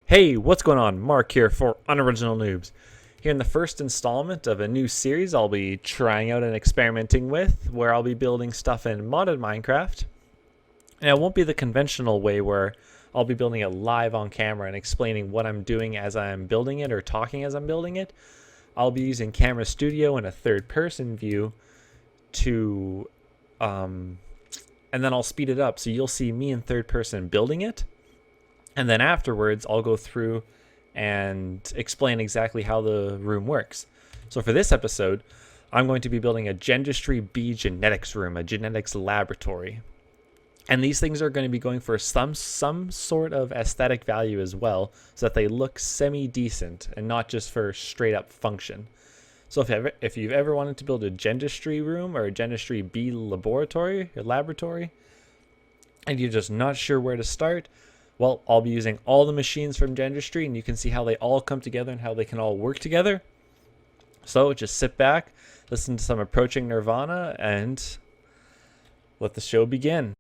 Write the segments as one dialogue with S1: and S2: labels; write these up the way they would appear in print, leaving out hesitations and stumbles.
S1: Hey, what's going on? Mark here for UnOriginalNoobs. Here in the first installment of a new series I'll be trying out and experimenting with, where I'll be building stuff in modded Minecraft. And it won't be the conventional way where I'll be building it live on camera and explaining what I'm doing as I'm building it or talking as I'm building it. I'll be using Camera Studio and a third-person view to, and then I'll speed it up so you'll see me in third person building it. And then afterwards, I'll go through and explain exactly how the room works. So for this episode, I'm going to be building a Gendustry bee genetics room, a genetics laboratory. And these things are going to be going for some sort of aesthetic value as well, so that they look semi-decent and not just for straight up function. So if you've ever wanted to build a Gendustry room or a Gendustry bee laboratory, and you're just not sure where to start, well, I'll be using all the machines from Gendustry, and you can see how they all come together and how they can all work together. So just sit back, listen to some approaching Nirvana, and let the show begin.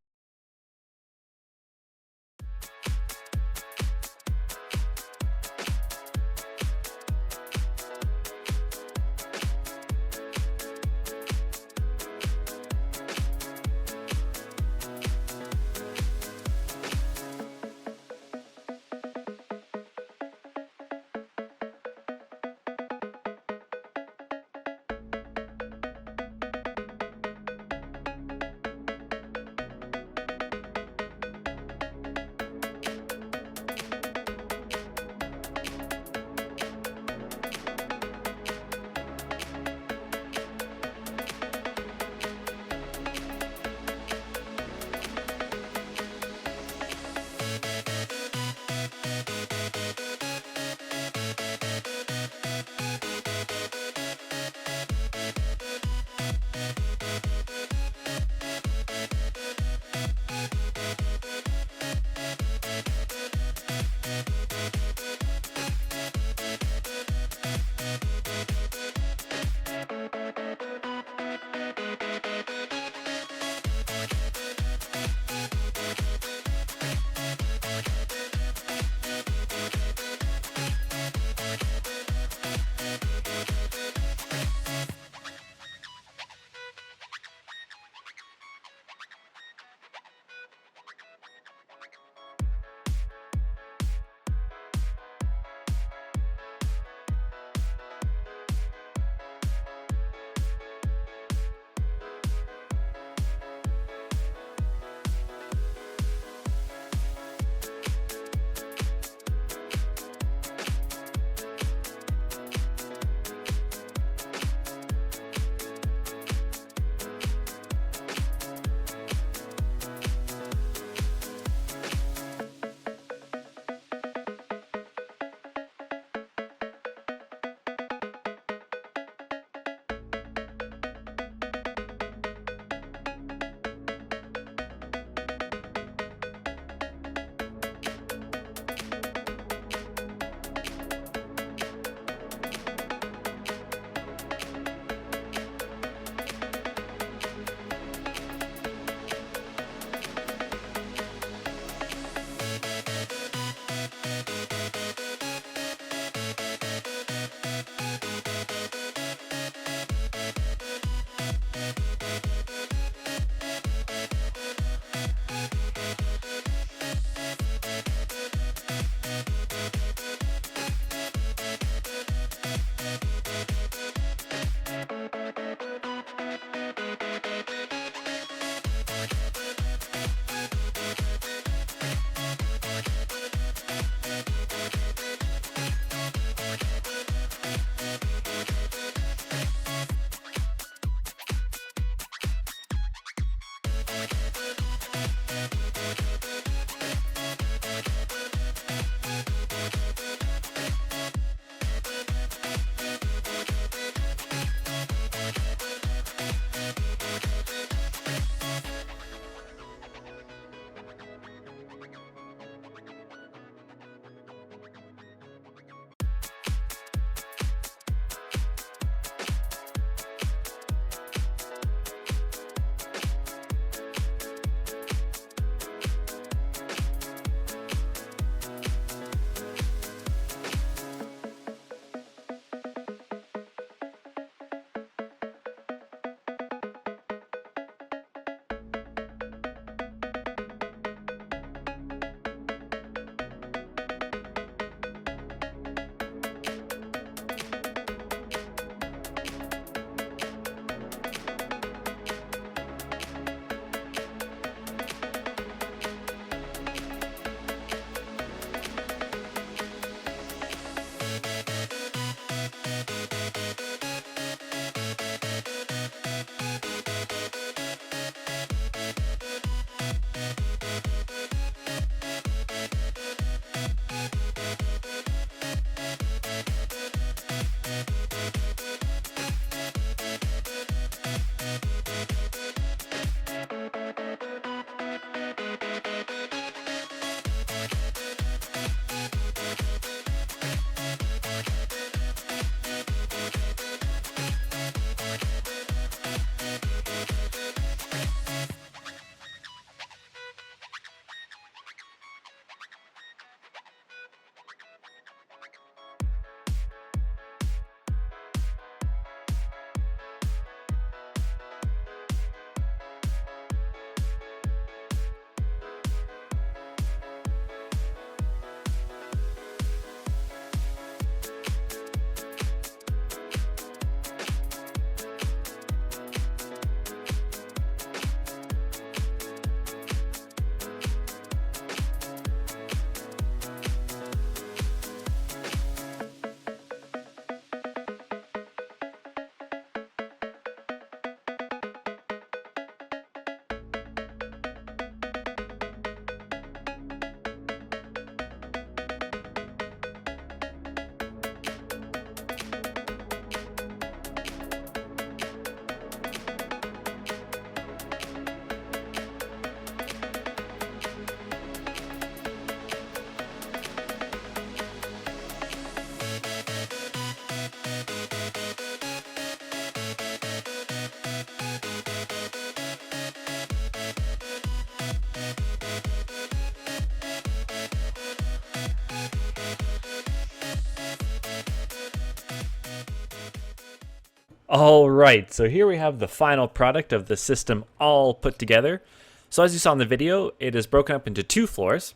S1: All right, so here we have the final product of the system all put together. So as you saw in the video, it is broken up into 2 floors.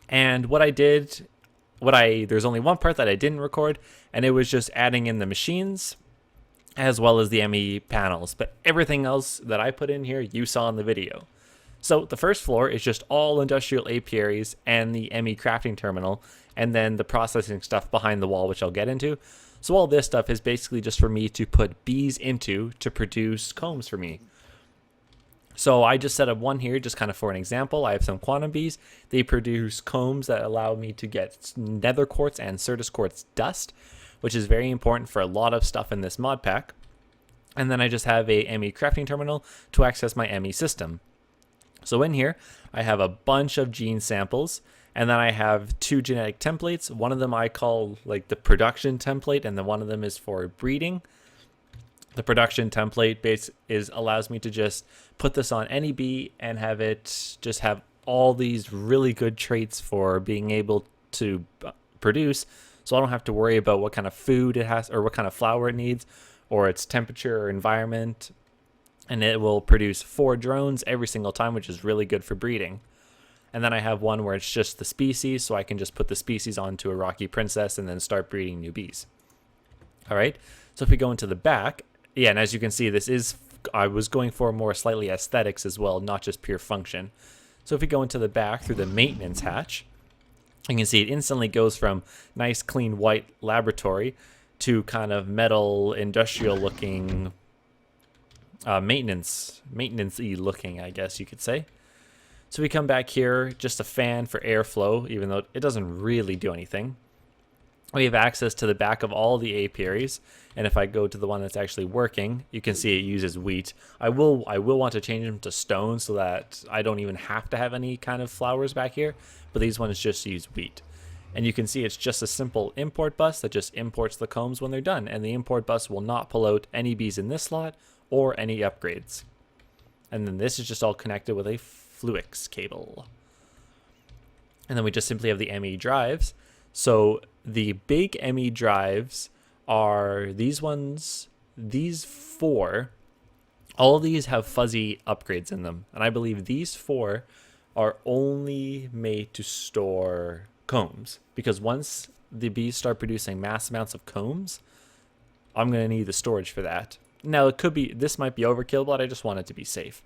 S1: And there's only one part that I didn't record, and it was just adding in the machines as well as the ME panels. But everything else that I put in here, you saw in the video. So the first floor is just all industrial apiaries and the ME crafting terminal, and then the processing stuff behind the wall, which I'll get into. So all this stuff is basically just for me to put bees into to produce combs for me. So I just set up one here just kind of for an example. I have some quantum bees. They produce combs that allow me to get nether quartz and certus quartz dust, which is very important for a lot of stuff in this mod pack. And then I just have a ME crafting terminal to access my ME system. So in here, I have a bunch of gene samples, and then I have 2 genetic templates. One of them I call like the production template, and then one of them is for breeding. The production template allows me to just put this on any bee and have it just have all these really good traits for being able to produce. So I don't have to worry about what kind of food it has or what kind of flower it needs or its temperature or environment. And it will produce 4 drones every single time, which is really good for breeding. And then I have one where it's just the species, so I can just put the species onto a rocky princess and then start breeding new bees. All right, so if we go into the back, yeah, and as you can see, I was going for more slightly aesthetics as well, not just pure function. So if we go into the back through the maintenance hatch, you can see it instantly goes from nice, clean, white laboratory to kind of metal, industrial looking, maintenance-y looking, I guess you could say. So we come back here, just a fan for airflow, even though it doesn't really do anything. We have access to the back of all the apiaries, and if I go to the one that's actually working, you can see it uses wheat. I will want to change them to stone so that I don't even have to have any kind of flowers back here, but these ones just use wheat. And you can see it's just a simple import bus that just imports the combs when they're done, and the import bus will not pull out any bees in this slot or any upgrades. And then this is just all connected with a Fluix cable. And then we just simply have the ME drives. So the big ME drives are these ones, these 4. All of these have fuzzy upgrades in them. And I believe these 4 are only made to store combs. Because once the bees start producing mass amounts of combs, I'm going to need the storage for that. Now, this might be overkill, but I just want it to be safe.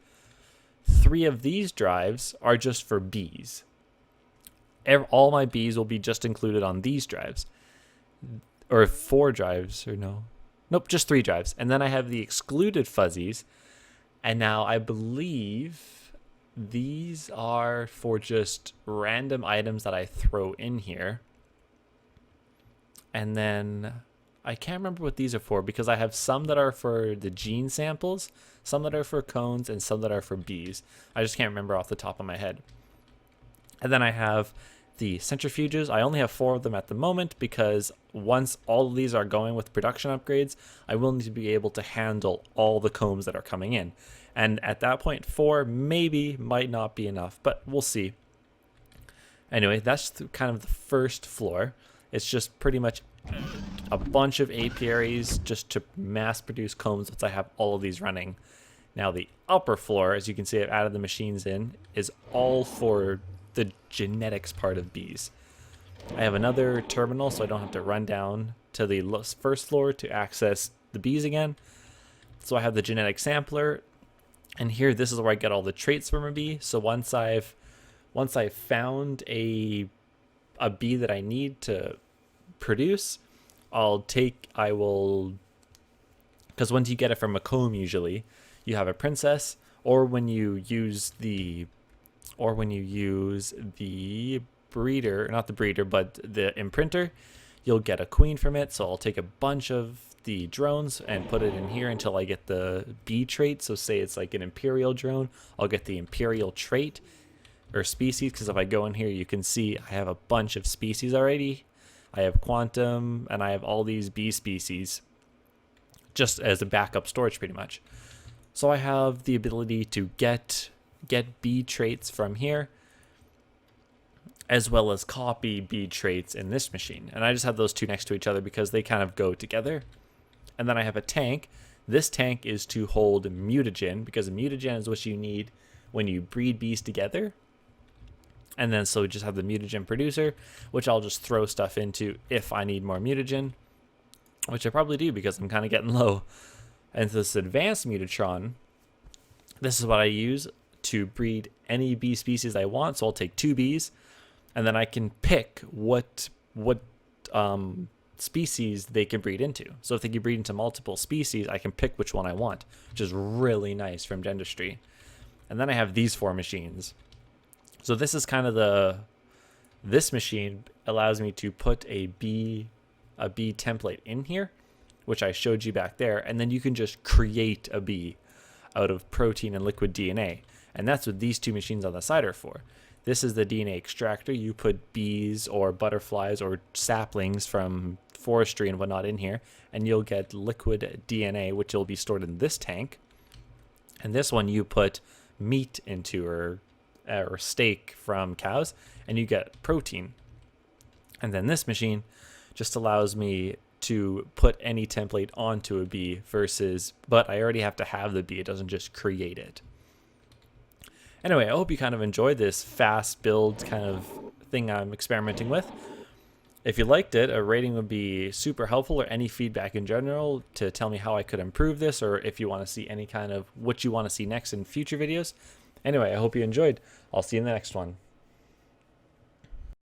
S1: 3 of these drives are just for bees. All my bees will be just included on these drives. Or 4 drives, or no. Nope, just 3 drives. And then I have the excluded fuzzies. And now I believe these are for just random items that I throw in here. And then I can't remember what these are for because I have some that are for the gene samples, some that are for cones, and some that are for bees. I just can't remember off the top of my head. And then I have the centrifuges. I only have 4 of them at the moment because once all of these are going with production upgrades, I will need to be able to handle all the combs that are coming in. And at that point, 4 might not be enough, but we'll see. Anyway, that's kind of the first floor. It's just pretty much a bunch of apiaries just to mass produce combs once I have all of these running. Now the upper floor, as you can see I've added the machines in, is all for the genetics part of bees. I have another terminal so I don't have to run down to the first floor to access the bees again. So I have the genetic sampler, and here this is where I get all the traits from a bee. So once I've found a bee that I need to produce, because once you get it from a comb, usually you have a princess, or when you use the breeder, not the breeder, but the imprinter, you'll get a queen from it. So I'll take a bunch of the drones and put it in here until I get the bee trait. So say it's like an imperial drone, I'll get the imperial trait or species, because if I go in here, you can see I have a bunch of species already. I have quantum, and I have all these bee species just as a backup storage pretty much. So I have the ability to get bee traits from here, as well as copy bee traits in this machine. And I just have those 2 next to each other because they kind of go together. And then I have a tank. This tank is to hold mutagen, because mutagen is what you need when you breed bees together. And then so we just have the mutagen producer, which I'll just throw stuff into if I need more mutagen, which I probably do because I'm kind of getting low. And this advanced mutatron, this is what I use to breed any bee species I want. So I'll take 2 bees, and then I can pick what species they can breed into. So if they can breed into multiple species, I can pick which one I want, which is really nice from Gendustry. And then I have these 4 machines. So this is kind of this machine allows me to put a bee template in here, which I showed you back there, and then you can just create a bee out of protein and liquid DNA. And that's what these 2 machines on the side are for. This is the DNA extractor. You put bees or butterflies or saplings from forestry and whatnot in here, and you'll get liquid DNA, which will be stored in this tank. And this one you put meat into, or steak from cows, and you get protein. And then this machine just allows me to put any template onto a bee but I already have to have the bee. It doesn't just create it. Anyway, I hope you kind of enjoyed this fast build kind of thing I'm experimenting with. If you liked it, a rating would be super helpful, or any feedback in general to tell me how I could improve this, or if you want to see any kind of what you want to see next in future videos. Anyway, I hope you enjoyed. I'll see you in the next one.